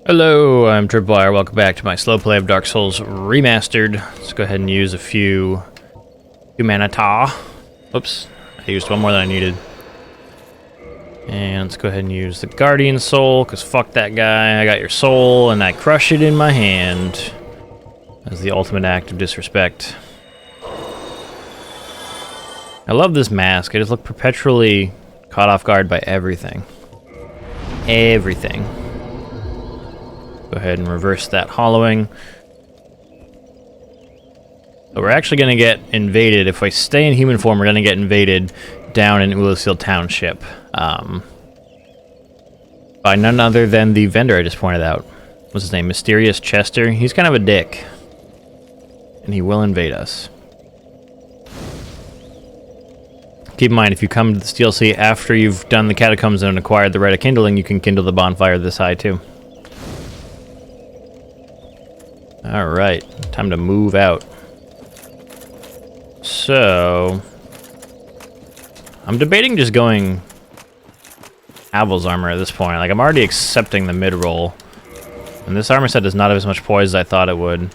Hello, I'm Tripwire. Welcome back to my slow play of Dark Souls Remastered. Let's go ahead and use a few humanita. Oops, I used one more than I needed. And let's go ahead and use the Guardian Soul, because fuck that guy. I got your soul, and I crush it in my hand. As the ultimate act of disrespect. I love this mask. I just look perpetually caught off guard by everything. Everything. Go ahead and reverse that hollowing. So we're actually going to get invaded. If we stay in human form, we're going to get invaded down in Ullasil Township. By none other than the vendor I just pointed out. What's his name? Mysterious Chester. He's kind of a dick. And he will invade us. Keep in mind, if you come to this DLC after you've done the catacombs and acquired the Red of Kindling, you can kindle the bonfire this high too. Alright, time to move out. So, I'm debating just going Havel's armor at this point. Like, I'm already accepting the mid-roll. And this armor set does not have as much poise as I thought it would.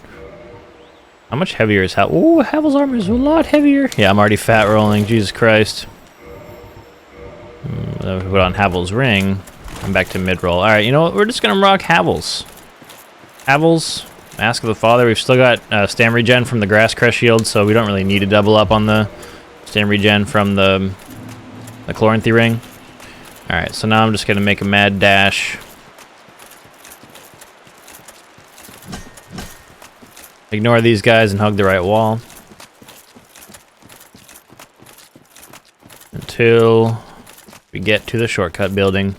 How much heavier is Havel? Ooh, Havel's armor is a lot heavier. Yeah, I'm already fat rolling, Jesus Christ. Put on Havel's ring. I'm back to mid-roll. Alright, you know what? We're just gonna rock Havel's. Havel's. Mask of the Father. We've still got stam regen from the Grass Crest Shield, so we don't really need to double up on the stam regen from the Chloranthy Ring. Alright, so now I'm just going to make a mad dash. Ignore these guys and hug the right wall. Until we get to the shortcut building.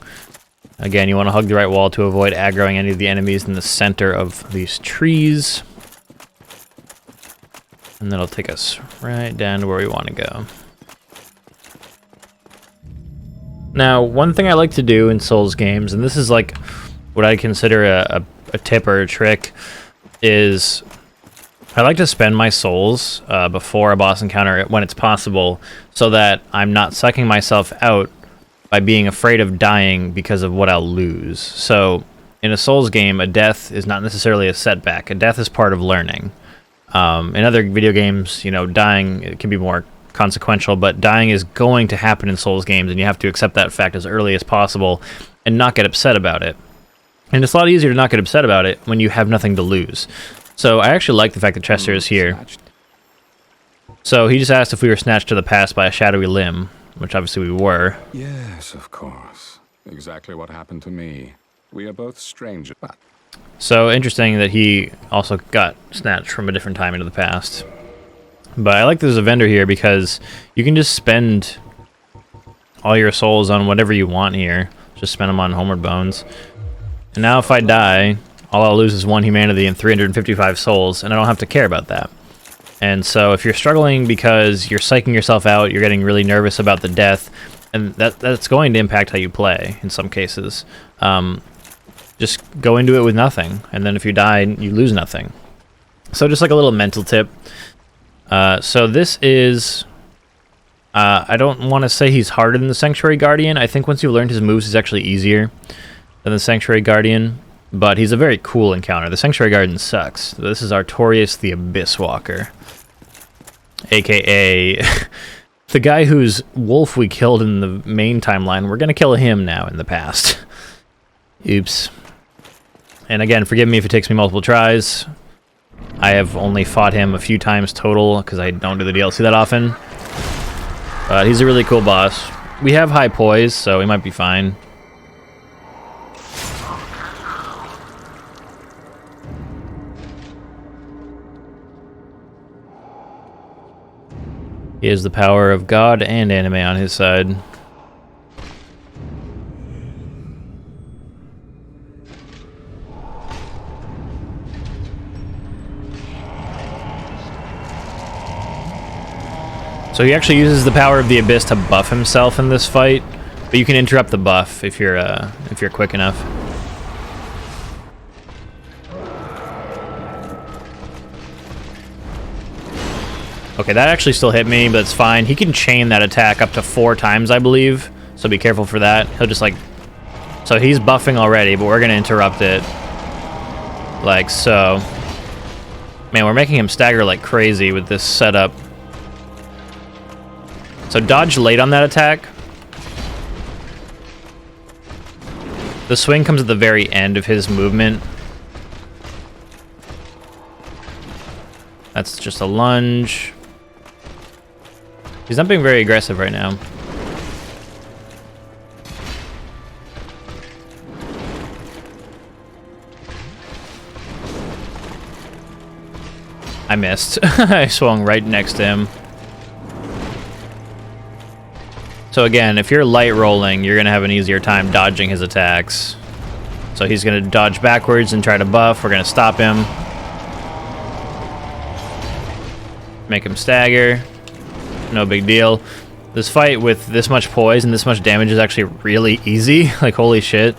Again, you want to hug the right wall to avoid aggroing any of the enemies in the center of these trees. And that'll take us right down to where we want to go. Now, one thing I like to do in Souls games, and this is like what I consider a tip or a trick, is I like to spend my souls before a boss encounter when it's possible, so that I'm not sucking myself out by being afraid of dying because of what I'll lose. So, in a Souls game, a death is not necessarily a setback. A death is part of learning. In other video games, you know, dying it can be more consequential, but dying is going to happen in Souls games, and you have to accept that fact as early as possible and not get upset about it. And it's a lot easier to not get upset about it when you have nothing to lose. So, I actually like the fact that Chester is here. So, he just asked if we were snatched to the past by a shadowy limb. Which obviously we were. Yes, of course. Exactly what happened to me. We are both strangers. So interesting that he also got snatched from a different time into the past. But I like there's a vendor here because you can just spend all your souls on whatever you want here. Just spend them on Homeward Bones. And now if I die, all I'll lose is 1 humanity and 355 souls, and I don't have to care about that. And so if you're struggling because you're psyching yourself out, you're getting really nervous about the death, and that's going to impact how you play in some cases. Just go into it with nothing, and then if you die, you lose nothing. So just like a little mental tip. So this is... I don't want to say he's harder than the Sanctuary Guardian. I think once you've learned his moves, he's actually easier than the Sanctuary Guardian. But he's a very cool encounter. The Sanctuary Guardian sucks. This is Artorius the Abyss Walker. AKA the guy whose wolf we killed in the main timeline. We're going to kill him now in the past. Oops. And again, forgive me if it takes me multiple tries. I have only fought him a few times total because I don't do the DLC that often. But he's a really cool boss. We have high poise, so we might be fine. He has the power of God and anime on his side. So he actually uses the power of the Abyss to buff himself in this fight, but you can interrupt the buff if you're quick enough. Okay, that actually still hit me, but it's fine. He can chain that attack up to 4 times, I believe. So be careful for that. He'll just like... So he's buffing already, but we're going to interrupt it. Like so. Man, we're making him stagger like crazy with this setup. So dodge late on that attack. The swing comes at the very end of his movement. That's just a lunge. He's not being very aggressive right now. I missed. I swung right next to him. So again, if you're light rolling, you're going to have an easier time dodging his attacks. So he's going to dodge backwards and try to buff. We're going to stop him. Make him stagger. No big deal. This fight with this much poise and this much damage is actually really easy. Like, holy shit.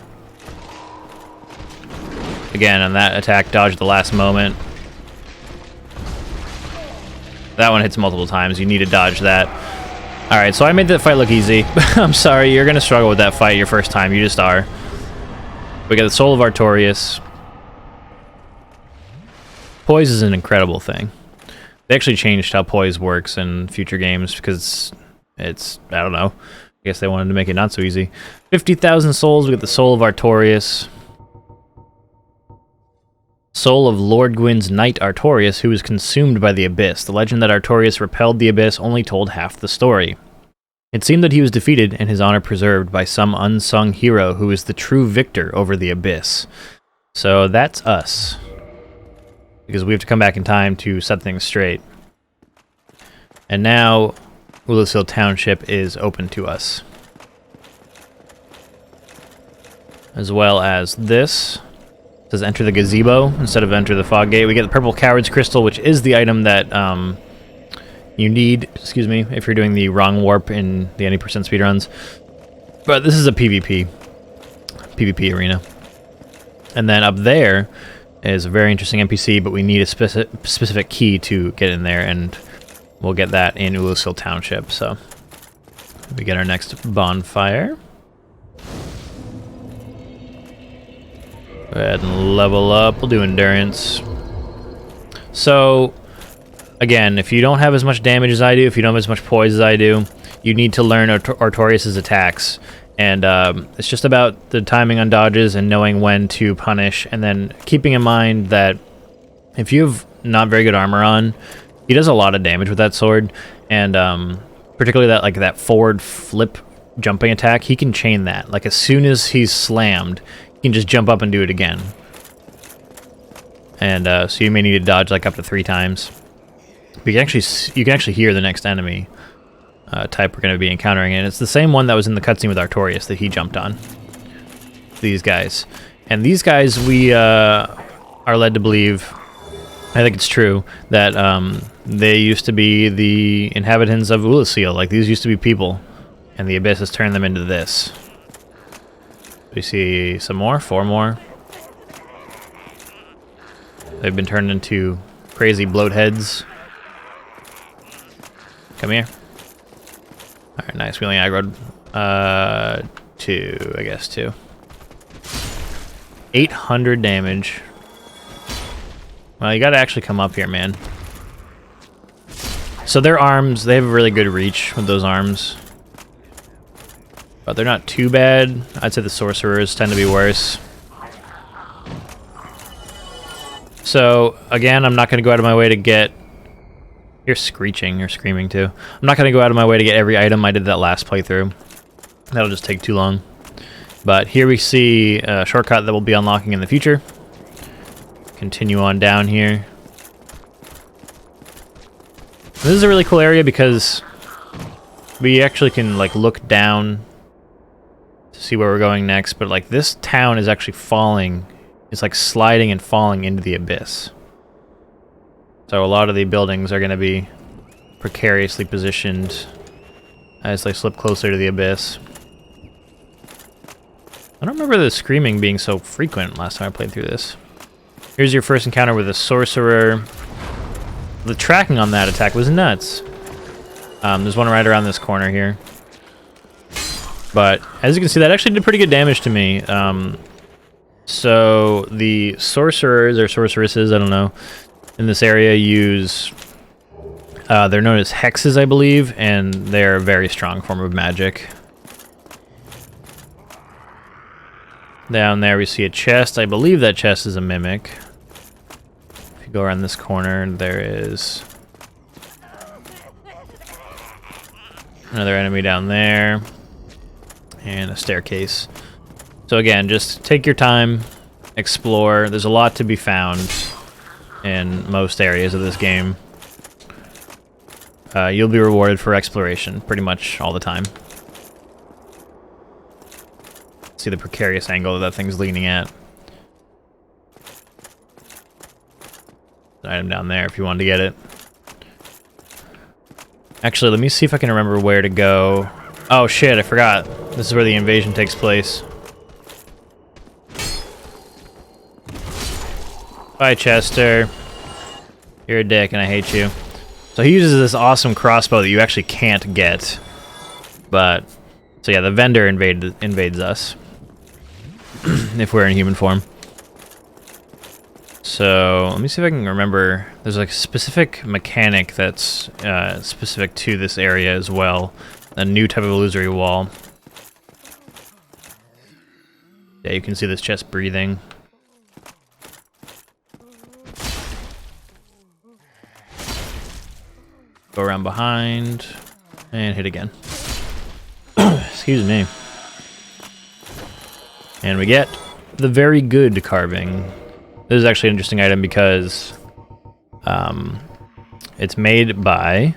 Again, on that attack, dodge at the last moment. That one hits multiple times. You need to dodge that. Alright, so I made that fight look easy. I'm sorry, you're going to struggle with that fight your first time. You just are. We got the Soul of Artorias. Poise is an incredible thing. They actually changed how poise works in future games because it's, I don't know. I guess they wanted to make it not so easy. 50,000 souls. We got the Soul of Artorias. Soul of Lord Gwyn's knight Artorias, who was consumed by the Abyss. The legend that Artorias repelled the Abyss only told half the story. It seemed that he was defeated and his honor preserved by some unsung hero who is the true victor over the Abyss. So that's us. Because we have to come back in time to set things straight. And now, Ulusil Township is open to us. As well as this. It says enter the gazebo instead of enter the fog gate. We get the purple coward's crystal, which is the item that you need, excuse me, if you're doing the wrong warp in the 90% speedruns. But this is a PvP arena. And then up there is a very interesting NPC, but we need a specific key to get in there, and we'll get that in Ulusil Township. So we get our next bonfire. Go ahead and level up. We'll do endurance. So again, if you don't have as much damage as I do, if you don't have as much poise as I do, you need to learn Artorias' attacks. And it's just about the timing on dodges and knowing when to punish, and then keeping in mind that if you have not very good armor on, he does a lot of damage with that sword, and particularly that forward flip jumping attack, he can chain that. Like, as soon as he's slammed, he can just jump up and do it again. And so you may need to dodge like up to 3 times. But you can actually hear the next enemy type we're going to be encountering, and it's the same one that was in the cutscene with Artorias that he jumped on. These guys. And these guys, we are led to believe, I think it's true, that they used to be the inhabitants of Ulusil. Like, these used to be people, and the Abyss has turned them into this. We see some more, 4 more. They've been turned into crazy bloatheads. Come here. Alright, nice. We only aggroed 2, I guess, 2. 800 damage. Well, you gotta actually come up here, man. So their arms, they have a really good reach with those arms. But they're not too bad. I'd say the sorcerers tend to be worse. So, again, I'm not gonna go out of my way to get... You're screeching, you're screaming too. I'm not going to go out of my way to get every item. I did that last playthrough. That'll just take too long. But here we see a shortcut that we'll be unlocking in the future. Continue on down here. This is a really cool area because we actually can like look down to see where we're going next. But like this town is actually falling. It's like sliding and falling into the abyss. So a lot of the buildings are going to be precariously positioned as they slip closer to the abyss. I don't remember the screaming being so frequent last time I played through this. Here's your first encounter with a sorcerer. The tracking on that attack was nuts. There's one right around this corner here. But as you can see, that actually did pretty good damage to me. So the sorcerers or sorceresses, I don't know, in this area use, they're known as hexes, I believe, and they're a very strong form of magic. Down there we see a chest. I believe that chest is a mimic. If you go around this corner, there is another enemy down there. And a staircase. So again, just take your time, explore. There's a lot to be found in most areas of this game. You'll be rewarded for exploration pretty much all the time. See the precarious angle that thing's leaning at. An item down there if you wanted to get it. Actually, let me see if I can remember where to go. Oh shit, I forgot. This is where the invasion takes place. Bye, Chester. You're a dick and I hate you. So he uses this awesome crossbow that you actually can't get. But, so yeah, the vendor invades us. If we're in human form. So, let me see if I can remember. There's like a specific mechanic that's specific to this area as well. A new type of illusory wall. Yeah, you can see this chest breathing. Go around behind and hit again. Excuse me. And we get the very good carving. This is actually an interesting item because it's made by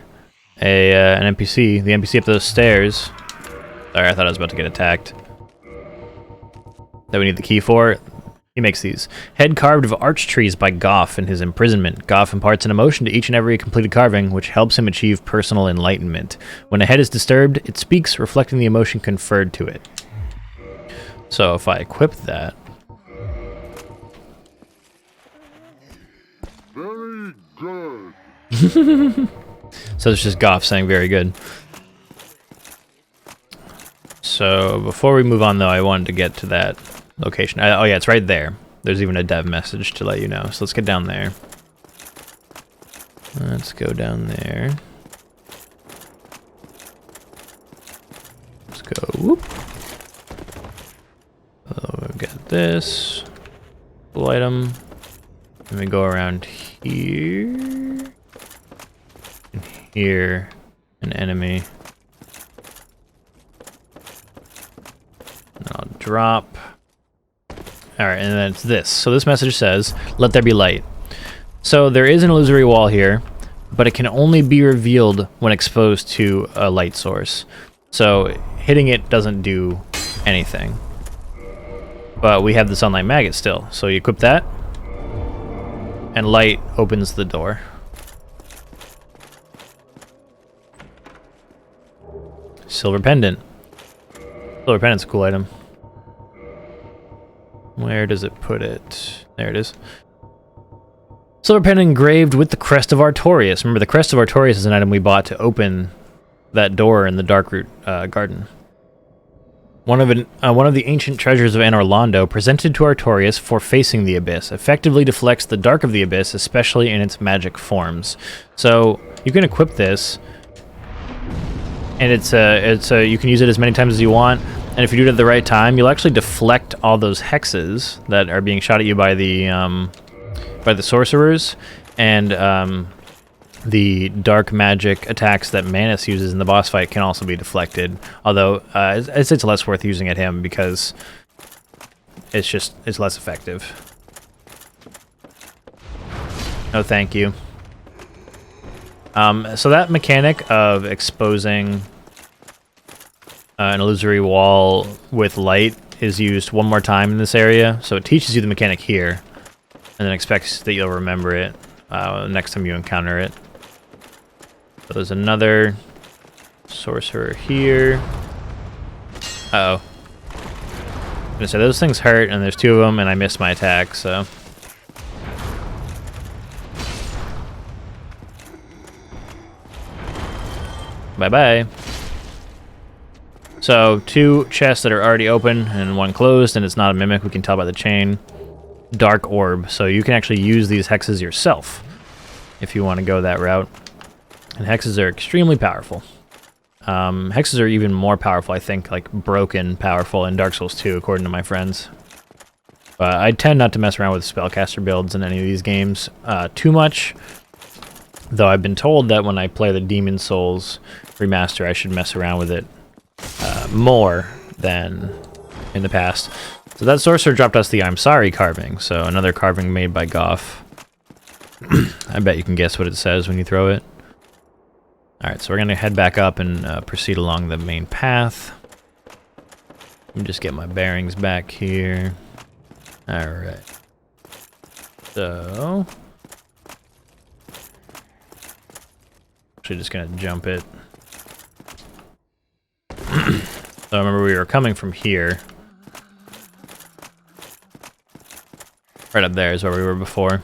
an NPC. The NPC up those stairs. Sorry, I thought I was about to get attacked. That we need the key for. He makes these. Head carved of arch trees by Goff in his imprisonment. Goff imparts an emotion to each and every completed carving, which helps him achieve personal enlightenment. When a head is disturbed, it speaks, reflecting the emotion conferred to it. So if I equip that... Very good. So it's just Goff saying very good. So before we move on, though, I wanted to get to that location. Oh yeah, it's right there. There's even a dev message to let you know. So let's get down there. Let's go down there. Let's go. Whoop. Oh, we've got this. Full item. Let me go around here. And here. An enemy. And I'll drop. Alright, and then it's this. So this message says, let there be light. So there is an illusory wall here, but it can only be revealed when exposed to a light source. So hitting it doesn't do anything. But we have the sunlight maggot still. So you equip that, and light opens the door. Silver pendant. Silver pendant's a cool item. Where does it put it? There it is. Silver pendant engraved with the crest of Artorias. Remember, the crest of Artorias is an item we bought to open that door in the Darkroot garden. One of the ancient treasures of Anor Londo, presented to Artorias for facing the abyss, effectively deflects the dark of the abyss, especially in its magic forms. So you can equip this, and you can use it as many times as you want. And if you do it at the right time, you'll actually deflect all those hexes that are being shot at you by the sorcerers, and the dark magic attacks that Manus uses in the boss fight can also be deflected. Although it's less worth using at him because it's less effective. No, thank you. So that mechanic of exposing an illusory wall with light is used one more time in this area. So it teaches you the mechanic here, and then expects that you'll remember it next time you encounter it. So there's another sorcerer here. Uh-oh. I'm gonna say those things hurt, and there's two of them, and I missed my attack, so... Bye-bye. So, 2 chests that are already open and 1 closed, and it's not a mimic, we can tell by the chain. Dark orb, so you can actually use these hexes yourself if you want to go that route. And hexes are extremely powerful. Hexes are even more powerful, I think, like broken powerful in Dark Souls 2, according to my friends. But I tend not to mess around with spellcaster builds in any of these games too much. Though I've been told that when I play the Demon Souls Remaster, I should mess around with it more than in the past. So that sorcerer dropped us the I'm sorry carving, so another carving made by Goff. I bet you can guess what it says when you throw it. Alright, so we're going to head back up and proceed along the main path. Let me just get my bearings back here. Alright. So... actually just going to jump it. So I remember we were coming from here. Right up there is where we were before.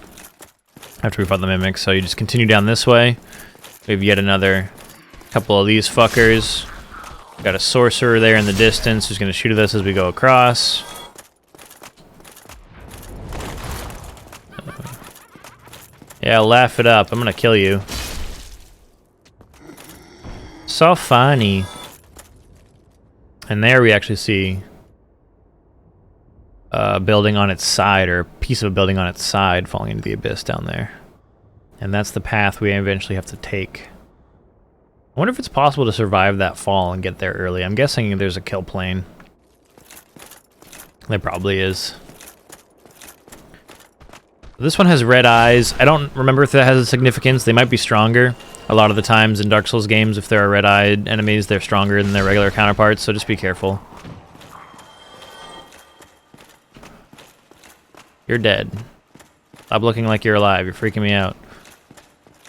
After we fought the mimics, so you just continue down this way. We have yet another couple of these fuckers. Got a sorcerer there in the distance who's going to shoot at us as we go across. Yeah, laugh it up. I'm going to kill you. So funny. And there we actually see a building on its side, or a piece of a building on its side falling into the abyss down there. And that's the path we eventually have to take. I wonder if it's possible to survive that fall and get there early. I'm guessing there's a kill plane. There probably is. This one has red eyes. I don't remember if that has a significance. They might be stronger. A lot of the times in Dark Souls games, if there are red-eyed enemies, they're stronger than their regular counterparts, so just be careful. You're dead. Stop looking like you're alive. You're freaking me out.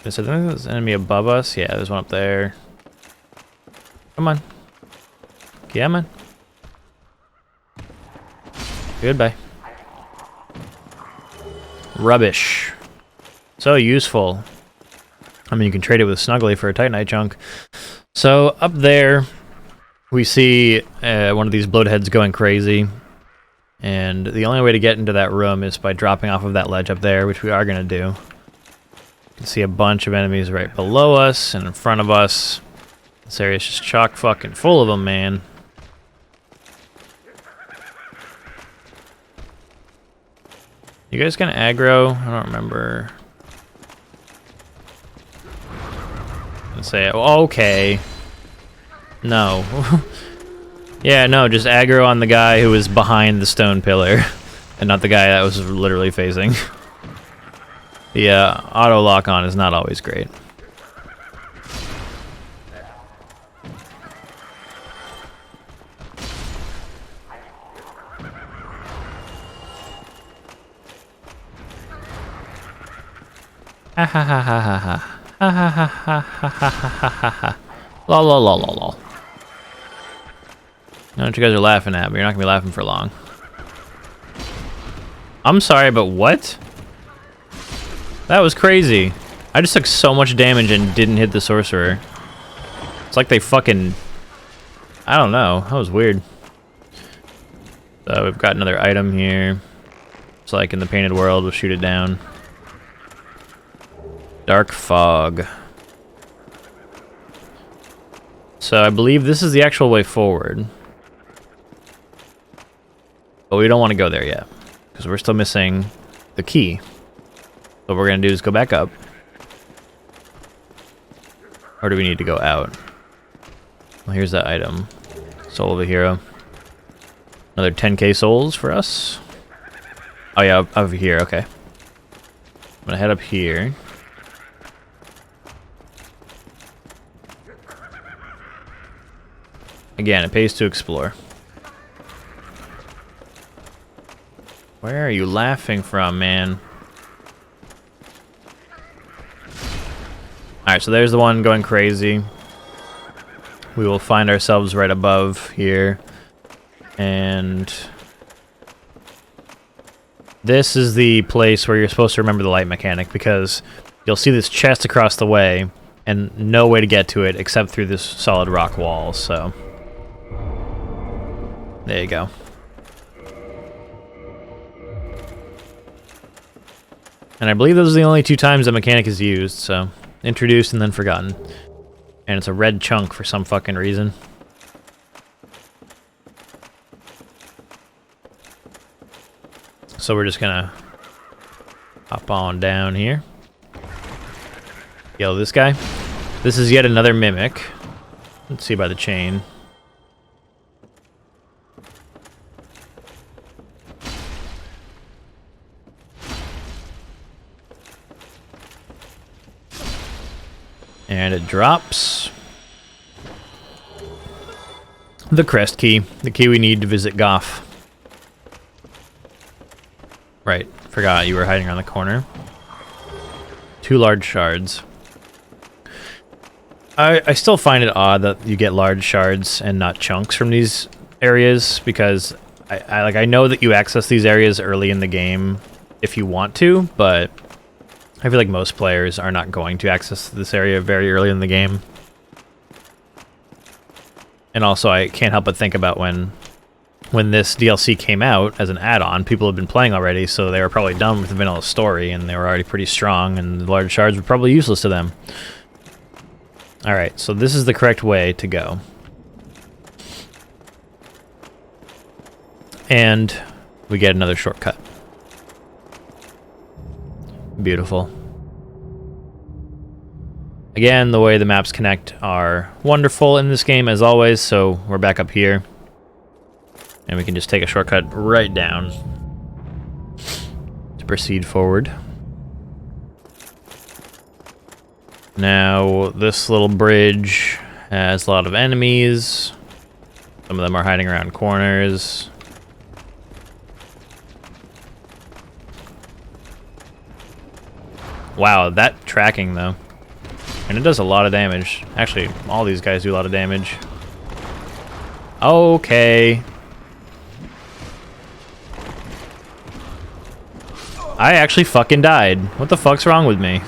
Is there an enemy above us? Yeah, there's one up there. Come on. Yeah, man. Goodbye. Rubbish. So useful. I mean, you can trade it with Snuggly for a Titanite chunk. So, up there, we see one of these bloatheads going crazy. And the only way to get into that room is by dropping off of that ledge up there, which we are going to do. You can see a bunch of enemies right below us and in front of us. This area is just chock fucking full of them, man. You guys gonna aggro? I don't remember. Let's say, oh, okay. No. Yeah, no, just aggro on the guy who was behind the stone pillar, and not the guy that was literally facing. The auto lock on is not always great. Ha ha ha ha ha ha. Ha ha ha ha ha ha ha ha ha. Lol lol lol lol lol. I know what you guys are laughing at, but you're not gonna be laughing for long. I'm sorry, but what? That was crazy. I just took so much damage and didn't hit the sorcerer. It's like they fucking... I don't know. That was weird. So we've got another item here. It's like in the painted world, we'll shoot it down. Dark fog. So I believe this is the actual way forward. But we don't want to go there yet, because we're still missing the key. What we're going to do is go back up. Or do we need to go out? Well, here's that item. Soul of a hero. Another 10k souls for us. Oh yeah, over here, okay. I'm going to head up here. Again, it pays to explore. Where are you laughing from, man? Alright, so there's the one going crazy. We will find ourselves right above here. And this is the place where you're supposed to remember the light mechanic, because you'll see this chest across the way and no way to get to it except through this solid rock wall, so... There you go. And I believe those are the only 2 times that mechanic is used, so introduced and then forgotten. And it's a red chunk for some fucking reason. So we're just gonna hop on down here. Kill this guy. This is yet another mimic. Let's see by the chain. And it drops the crest key, the key we need to visit Goff. Right, forgot you were hiding around the corner. 2 large shards. I still find it odd that you get large shards and not chunks from these areas, because I know that you access these areas early in the game if you want to, but I feel like most players are not going to access this area very early in the game. And also, I can't help but think about when this DLC came out as an add-on, people had been playing already, so they were probably done with the vanilla story, and they were already pretty strong, and the large shards were probably useless to them. Alright, so this is the correct way to go. And we get another shortcut. Beautiful. Again, the way the maps connect are wonderful in this game, as always, so we're back up here. And we can just take a shortcut right down to proceed forward. Now, this little bridge has a lot of enemies. Some of them are hiding around corners. Wow, that tracking though. And it does a lot of damage. Actually, all these guys do a lot of damage. Okay. I actually fucking died. What the fuck's wrong with me?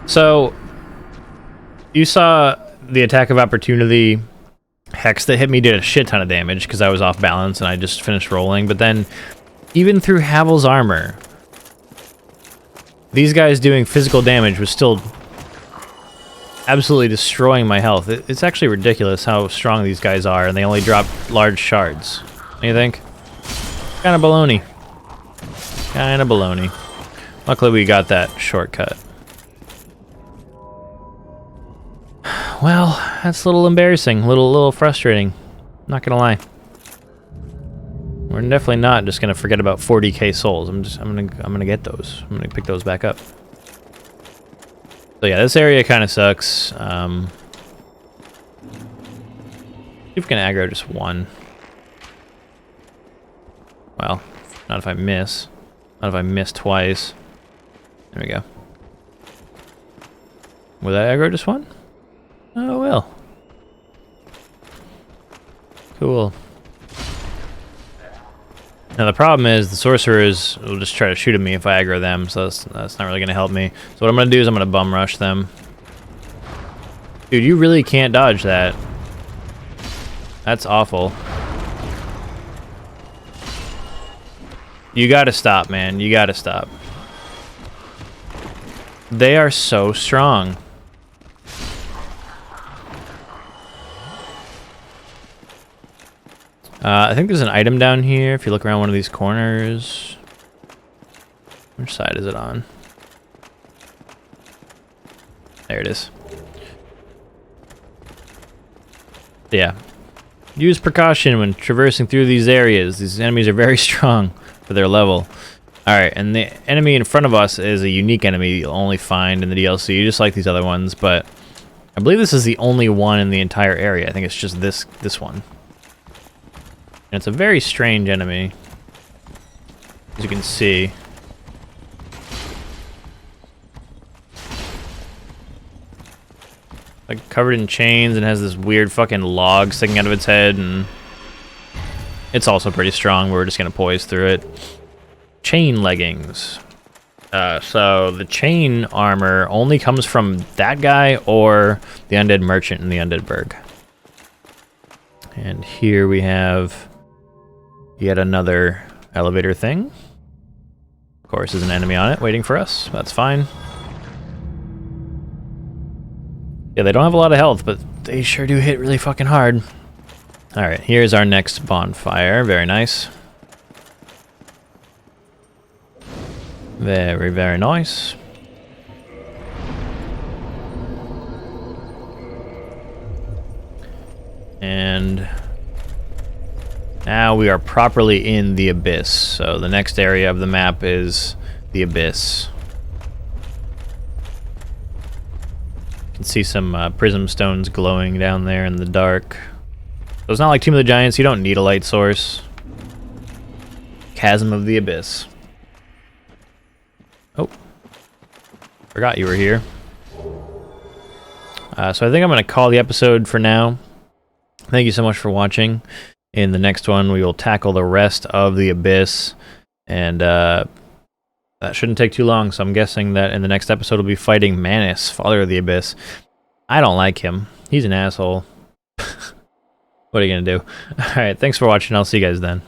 So, you saw the attack of opportunity hex that hit me did a shit ton of damage because I was off balance and I just finished rolling. But then, even through Havel's armor, these guys doing physical damage was still absolutely destroying my health. It's actually ridiculous how strong these guys are, and they only drop large shards. What do you think? Kinda baloney. Kinda baloney. Luckily we got that shortcut. Well, that's a little embarrassing, a little frustrating. Not gonna lie. We're definitely not just gonna forget about 40k souls. I'm gonna get those. I'm gonna pick those back up. So yeah, this area kind of sucks. See if we can aggro just one. Well, not if I miss. Not if I miss twice. There we go. Will that aggro just one? Oh, well. Cool. Now the problem is the sorcerers will just try to shoot at me if I aggro them, so that's not really going to help me. So what I'm going to do is I'm going to bum rush them. Dude, you really can't dodge that. That's awful. You gotta stop, man. You gotta stop. They are so strong. I think there's an item down here if you look around one of these corners. Which side is it on? There it is. Yeah. Use precaution when traversing through these areas. These enemies are very strong for their level. Alright, and the enemy in front of us is a unique enemy you'll only find in the DLC, just like these other ones, but I believe this is the only one in the entire area. I think it's just this one. And it's a very strange enemy, as you can see. Like covered in chains and has this weird fucking log sticking out of its head, and it's also pretty strong. We're just gonna poise through it. Chain leggings. So the chain armor only comes from that guy or the undead merchant in the undead burg. And here we have yet another elevator thing. Of course, there's an enemy on it waiting for us. That's fine. Yeah, they don't have a lot of health, but they sure do hit really fucking hard. Alright, here's our next bonfire. Very nice. Very, very nice. And now we are properly in the Abyss. So the next area of the map is the Abyss. You can see some prism stones glowing down there in the dark. So it's not like Tomb of the Giants, you don't need a light source. Chasm of the Abyss. Oh. Forgot you were here. So I think I'm going to call the episode for now. Thank you so much for watching. In the next one, we will tackle the rest of the Abyss. And that shouldn't take too long, so I'm guessing that in the next episode we'll be fighting Manus, Father of the Abyss. I don't like him. He's an asshole. What are you going to do? Alright, thanks for watching. I'll see you guys then.